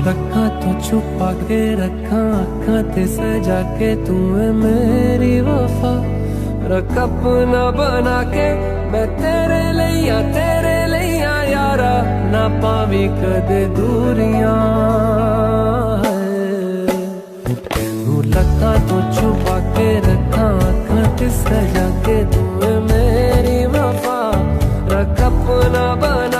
लखा तो छुपा के रखा अखा ते सजा के तू है मेरी वफा। रख अपना बना के मैं तेरे लिया यारा, ना पावी कदे दूरियां। तेनू लखा तो छुपा के रखा अखा ते सजा के तू है मेरी वफा। रख अपना बना